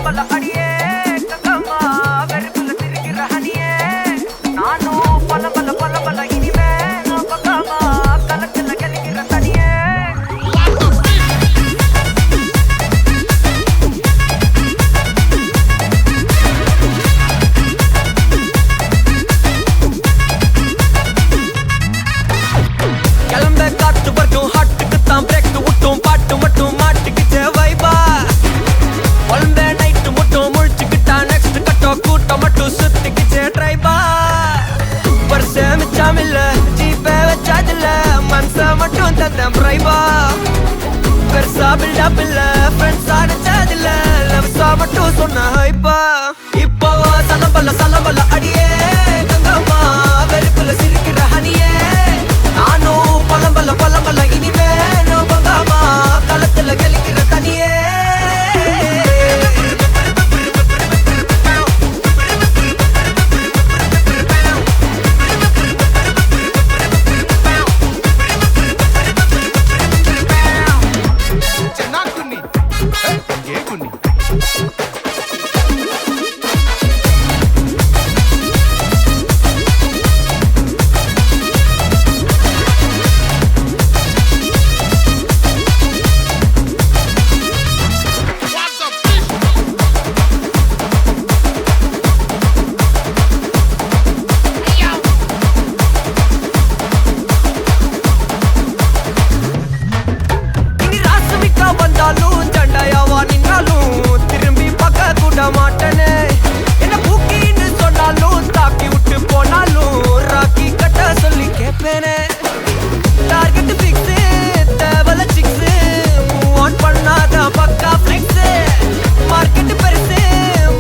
பல அடியே கங்கம்மா வெறுப்புல திரிக்கிற ஹனியே நானும் பல பல பல பல இனிமே நான் பக்காமா கலக்கல கலிக்கிற தனியே கிளம்ப காத்து வரட்டும் ஹாட்டுக்கு தான் பிரேக் விட்டும் பாட்டு மட்டும் மாட்டுக்கிச்சே வைபா வளர்ந்த நைட்டு மட்டும் முழிச்சுக்கிட்டா நெக்ஸ்ட் கட்டோ கூட்டம் மட்டும் சுத்திக்கிச்சே ட்ரைபா வருஷ மிச்சம் இல்ல ஜீப்பே வச்சாதில்ல மனச மட்டும் தந்தேன் பிரைபா பெருசா பில்டப் இல்ல ஃப்ரெண்ட்ஸா நினைச்சதில்ல லவ்ஸா மட்டும் சொன்ன ஹைப்பா இப்போ சலம்பல அடியே கங்கம்மா வெறுப்புல சிரிக்கிற ஹனியே நானும் பலம்பல இனிமே நோ பங்காமா களத்துல கலிக்கிற தனியே வந்தாலும் சண்டையாவா நின்றாலும் திரும்பி பார்க்க கூட மாட்டனே என்ன பூக்கின்னு சொன்னாலும் தாக்கி விட்டு போனாலும் ராக்கி கட்ட சொல்லி கேட்பேனே டார்கெட் பிக்ஸ் தேவல சிக்ஸ் மூவ் ஆன் பண்ணாத பக்கா ஃபிளிக்ஸ் மார்க்கெட் பெருசு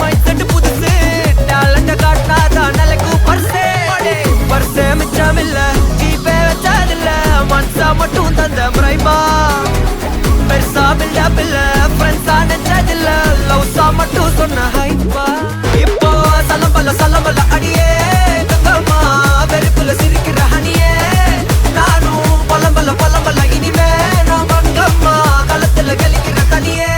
மைண்ட் செட் புதுசு டேலண்ட காட்டினாத நிலைக்கு பர்சே மிச்சம் இல்ல ஜீப்பே வச்சதில்ல மனசா மட்டும் தந்த பிரைபா பெருசா பில்டப் இல்ல ஃப்ரெண்ட்ஸா நினைச்சதில்ல லவ்ஸா மட்டும் சொன்ன ஹைப்பா இப்போ சலம்பல அடியே கங்கம்மா வெறுப்புல சிரிக்கிற ஹனியே நானும் பலம்பல இனிமே நான் கங்கம்மா களத்துல கலிக்கிற தனியே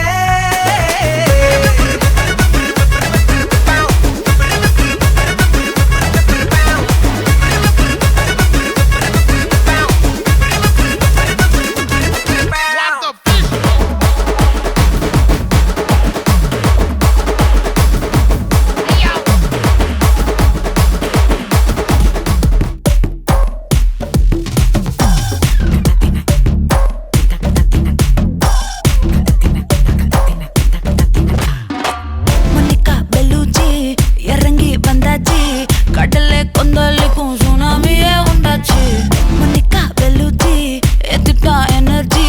கடலே கொந்தளிக்கும் சுனாமியே உண்டாச்சு மணிக்கா வெலுச்சி எதுட்டா எனர்ஜி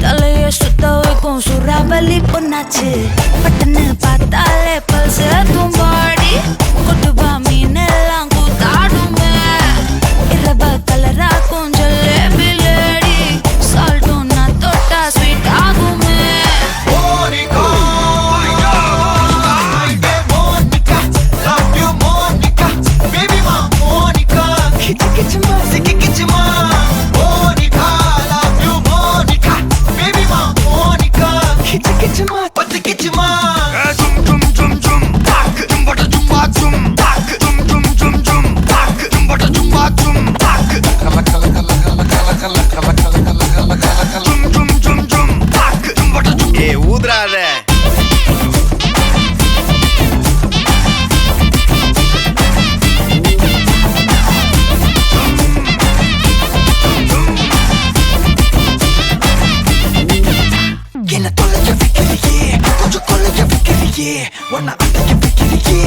தலைய சுத்த வைக்கும் சுறாவலி பொண்ணாச்சு பட்டன்னு பார்த்தாலே பல்ஸ் தும்பாடி கொட்டுபா மீனெல்லாம் கூத்தாடுமே இரவ கலராக்கும் ஜல்லேபி லேடி சால்ட்டும் நான் தொட்டா ஸ்வீட் ஆகுமே ஊதுறாத என்ன தொலைஞ்ச வைக்கிறியே கொஞ்சம் கொலைஞ்ச வைக்கிறியே உன்னை அடைக்க வைக்கிறியே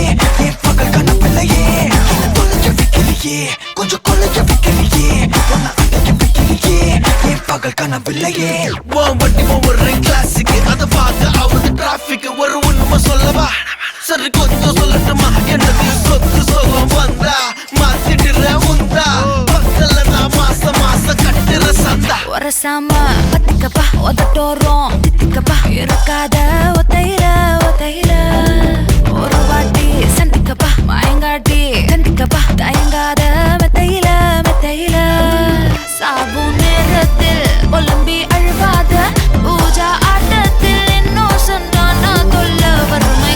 என் பகல் கனப்பில்லையே என்ன தொலைஞ்ச வைக்கிறியே கொஞ்சம் கொலைஞ்ச வைக்கிறியே உன்னை அடைக்க வைக்கிறியே என் பகல் கனப்பில்லையே வண்டி ஒவ்வொரு கிளாஸுக்கு அதை பார்த்து அவது டிராபிக் ஒரு உண்மை சொல்லவா சரி கொஞ்சம் சொல்லட்டுமா என்னது சொத்து சோகம் வந்தா மாத்திடுற உந்தா பக்கத்துல நான் மாசம் கட்டுற சந்தா ஒரசாம பத்திக்கப்பா ஒதட்டோரம் தித்திக்கப்பா இருக்காத ஒத்தையில ஒரு வாட்டி சந்திக்கப்பா மாயங்காட்டி சந்திக்கப்பா தயங்காத மெத்தையில சாபு நேரத்தில் ஒலம்பி அழுவாத பூஜா ஆட்டத்தில் இன்னும் சொன்னா தொல்ல வறுமை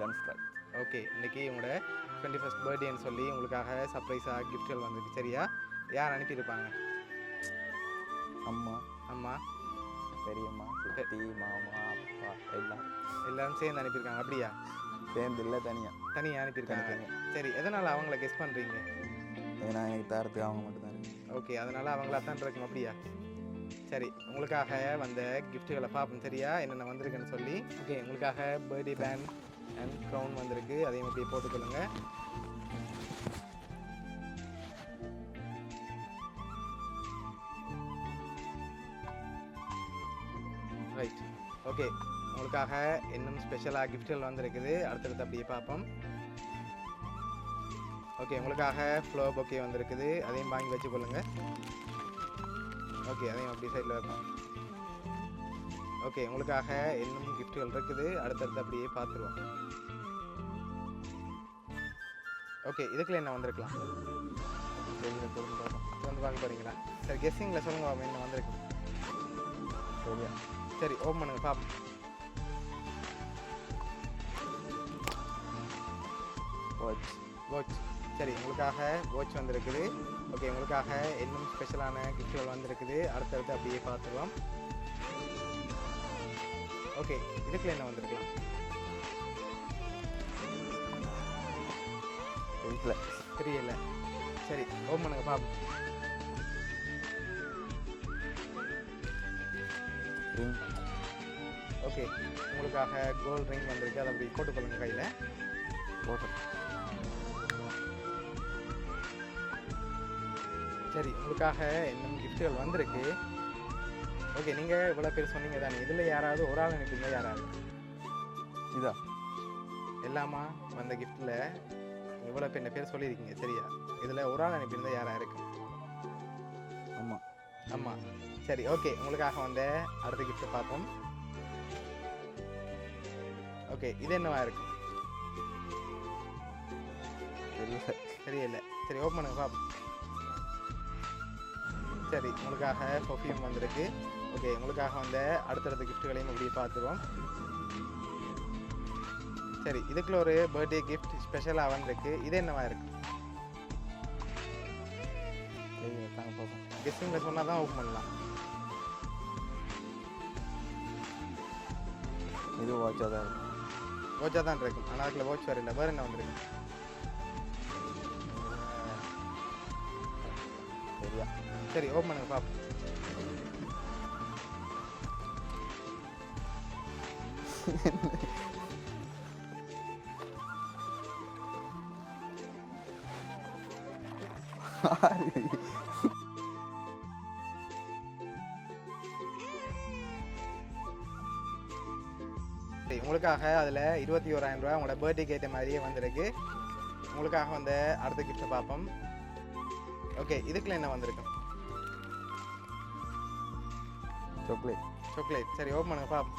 டான்ஸ் கிளாஸ். ஓகே, இன்னைக்கு உங்களோட 21st பர்த்டேன்னு சொல்லி உங்களுக்காக சர்ப்ரைஸாக கிஃப்ட்கள் வந்திருக்கு. சரியா? யார் அனுப்பியிருப்பாங்க? அம்மா, அம்மா, பெரியம்மா, சித்தி, மாமா, அப்பா எல்லாம் எல்லாரும் சேர்ந்து அனுப்பியிருக்காங்க. அப்படியா? சேர்ந்து இல்லை, தனியாக. தனியாக அனுப்பியிருக்காங்க. சரி, எதனால் அவங்கள கெஸ் பண்ணுறீங்க? ஏன்னா எனக்கு தரத்துக்கு அவங்க மட்டும்தான் இருக்கு. ஓகே, அதனால் அவங்களா தான் இருக்கும். அப்படியா? சரி, உங்களுக்காக வந்த கிஃப்ட்டுகளை பார்ப்போம். சரியா? என்னென்ன வந்திருக்குன்னு சொல்லி. ஓகே, உங்களுக்காக பர்த்டே பேண்ட் அண்ட் க்ரௌன் வந்திருக்கு. அதையும் அப்படியே போட்டுக்கொள்ளுங்க. ரைட். ஓகே, உங்களுக்காக இன்னும் ஸ்பெஷலாக கிஃப்ட்கள் வந்திருக்குது. அடுத்தடுத்து அப்படியே பார்ப்போம். ஓகே, உங்களுக்காக ஃப்ளவர் பொக்கே வந்திருக்குது. அதையும் வாங்கி வச்சுக்கொள்ளுங்க. ஓகே, அதையும் அப்படி சைடில் வைப்போம். ஓகே, உங்களுக்காக இன்னும் கிஃப்ட்டுகள் இருக்குது. அடுத்தடுத்து அப்படியே பார்த்துருவோம். ஓகே, இதுக்குள்ள என்ன வந்திருக்கலாம்? வந்து பார்க்க போகிறீங்களா? சரி, கெஸ்ஸிங்கில் சொல்லுங்க பாப்போம் என்ன வந்திருக்கு. சரியா? சரி, ஓப்பன் பண்ணுங்க பார்ப்போம். வாட்ச். வாட்ச். சரி, உங்களுக்காக வாட்ச் வந்திருக்குது. ஓகே, உங்களுக்காக இன்னும் ஸ்பெஷலான கிஃப்ட்டுகள் வந்திருக்குது. அடுத்தடுத்து அப்படியே பார்த்துருவோம். ஓகே, இதுக்குள்ள என்ன வந்திருக்கலாம்? தெரியல. தெரியல. சரி, ஓப்பன் பண்ணுங்க பார்ப்போம். ரிங். ஓகே, உங்களுக்காக கோல்ட் ரிங் வந்திருக்கு. அதை அப்படி போட்டுக்கொள்ளுங்க கையில். போட்டோ. சரி, உங்களுக்காக இன்னும் கிஃப்ட்டுகள் வந்திருக்கு. ஓகே, நீங்கள் இவ்வளோ பேர் சொன்னீங்க தானே, இதில் யாராவது ஒரு ஆள் அனுப்பிங்க. யாராவது இதா எல்லாமா வந்த கிஃப்ட்டில் இவ்வளோ பேர் சொல்லியிருக்கீங்க. சரியா? இதில் ஒரு ஆள் அனுப்பியிருந்தால் யாராக இருக்கு? அம்மா. அம்மா. சரி, ஓகே, உங்களுக்காக வந்த அடுத்த கிஃப்ட்டை பார்ப்போம். ஓகே, இது என்னவா இருக்கும்? தெரியல. தெரியல. சரி, ஓப்பன் பண்ணுங்க பார்ப்போம். சரி, உங்களுக்காக பர்ஃப்யூம் வந்திருக்கு. ஓகே, உங்களுக்காக வந்த அடுத்தடுத்த கிஃப்ட்டுகளையும் அப்படியே பார்த்துருவோம். சரி, இதுக்குள்ள ஒரு பர்த்டே கிஃப்ட் ஸ்பெஷலாக வந்திருக்கு. இது என்னவா இருக்கு? தெரியல, தாங்க பார்ப்போம். கெஸ்டிங்கில் சொன்னால் தான் ஓப்பன் பண்ணலாம். இது வாட்சாக தான் இருக்கும். வாட்சாக தான் இருக்கும். ஆனால் அதுக்குள்ள வாட்ச் வேறு இல்லை. வேறு என்ன வந்திருக்கு? சரியா? சரி, ஓப்பன் பண்ணுங்க பார்ப்போம். சரி, உங்களுக்காக அதில் 21,000 ரூபா உங்களோட பர்த்டேக்கு ஏற்ற மாதிரியே வந்திருக்கு. உங்களுக்காக வந்த அடுத்த கிஃப்ட்டை பார்ப்போம். ஓகே, இதுக்குள்ள என்ன வந்திருக்கு? சாக்லேட். சாக்லேட். சரி, ஓப்பன் பண்ணுங்க பார்ப்போம்.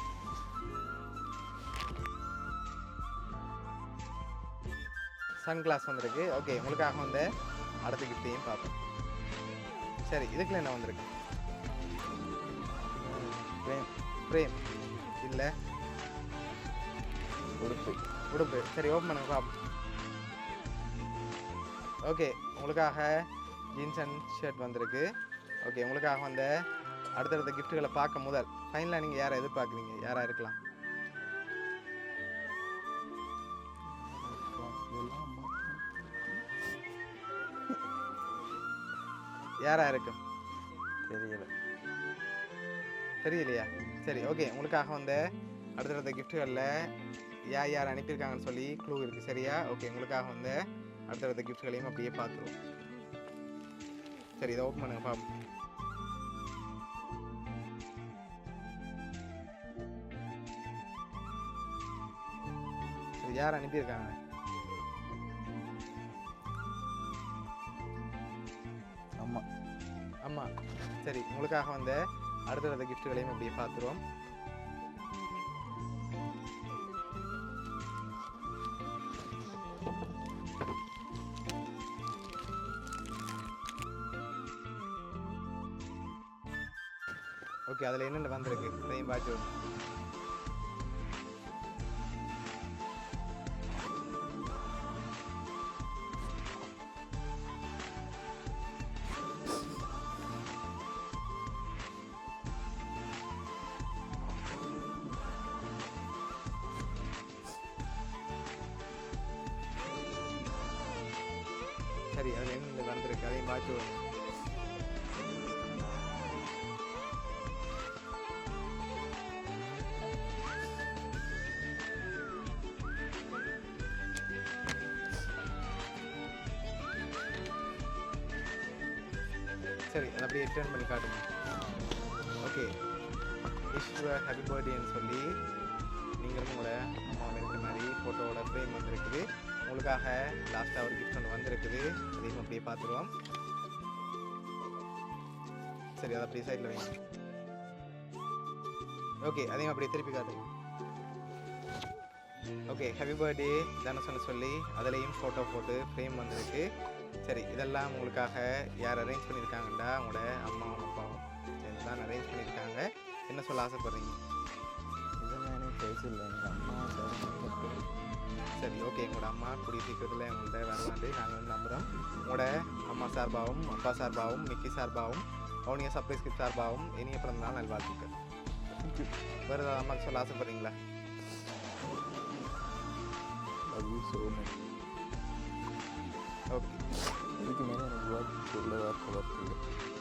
சன் கிளாஸ் வந்திருக்கு. ஓகே, உங்களுக்காக வந்த அடுத்த கிஃப்ட்டையும் பார்ப்போம். சரி, இதுக்குள்ள என்ன வந்திருக்கு? ஃப்ரேம். ஃப்ரேம் இல்லை. உடுப்பு. உடுப்பு. சரி, ஓப்பன் பண்ணுங்க பார்ப்போம். ஓகே, உங்களுக்காக ஜீன்ஸ் அண்ட் ஷர்ட் வந்திருக்கு. ஓகே, உங்களுக்காக வந்த அடுத்தடுத்த கிஃப்ட்டுகளை பார்க்க முதல் ஃபைனலாக நீங்கள் யாரை எதிர்பார்க்குறீங்க? யாராக இருக்கலாம்? யாராக இருக்கும்? தெரியல. தெரியலையா? சரி, ஓகே, உங்களுக்காக வந்த அடுத்தடுத்த கிஃப்ட்டுகளில் யார் யார் அனுப்பியிருக்காங்கன்னு சொல்லி க்ளூ இருக்குது. சரியா? ஓகே, உங்களுக்காக வந்த அடுத்தடுத்த கிஃப்ட்களையும் அப்படியே பார்த்துருவோம். சரி, இதை ஓப்பன் பண்ணுங்க பார்ப்போம். சரி, யார் அனுப்பியிருக்காங்க? அம்மா. அம்மா. சரி, உங்களுக்காக வந்த அடுத்தடுத்த கிஃப்ட்களையும் அப்படியே பார்த்துருவோம். ஓகே, அதில் என்னென்ன வந்திருக்கு அதையும் பார்த்து. சரி அதில் என்ன வந்திருக்கு அதையும் பார்த்து வாங்க. சரி அதை அப்படியே ரிட்டர்ன் பண்ணி காட்டுங்க. ஓகே விஷ் ஹாப்பி பர்த்டேன்னு சொல்லி நீங்களும் உங்களோட அம்மா இருக்கிற மாதிரி ஃபோட்டோவோட ஃப்ரேம் வந்திருக்குது. உங்களுக்காக லாஸ்ட்டாக ஒரு கிஃப்ட் ஒன்று வந்திருக்குது, அதையும் அப்படியே பார்த்துருவோம். சரி அதை அப்படியே சைடில் வைங்க. ஓகே அதையும் அப்படியே திருப்பி காட்டுங்க. ஓகே ஹாப்பி பர்த்டே தனுஷன்னு சொல்லி அதுலேயும் ஃபோட்டோ போட்டு ஃப்ரேம் வந்திருக்கு. சரி இதெல்லாம் உங்களுக்காக யார் அரேஞ்ச் பண்ணியிருக்காங்கண்டா உங்களோட அம்மாவும் அப்பாவும் இதெல்லாம் அரேஞ்ச் பண்ணியிருக்காங்க. என்ன சொல்ல ஆசைப்படுறீங்க? இதெல்லாம் எனக்கு பேசல, எங்கள் அம்மா சரி ஓகே உங்களோட அம்மா கூடிய சீக்கிரத்தில் உங்கள்கிட்ட வரலாண்டு நாங்கள் வந்து நம்புகிறோம். உங்களோட அம்மா சார்பாகவும் அப்பா சார்பாகவும் மிக்கி சார்பாகவும் அவனிய சர்ப்ரைஸ் கிஃப்ட் சார்பாகவும் இனிய பிறந்த நாள் நல்வாழ்த்துக்கள். வேறு ஏதாவது அம்மாவுக்கு சொல்ல ஆசைப்படுறீங்களா? அது சோமன். ஓகே இதுக்கு மேலே எனக்கு சொல்ல வார்த்தை வரல.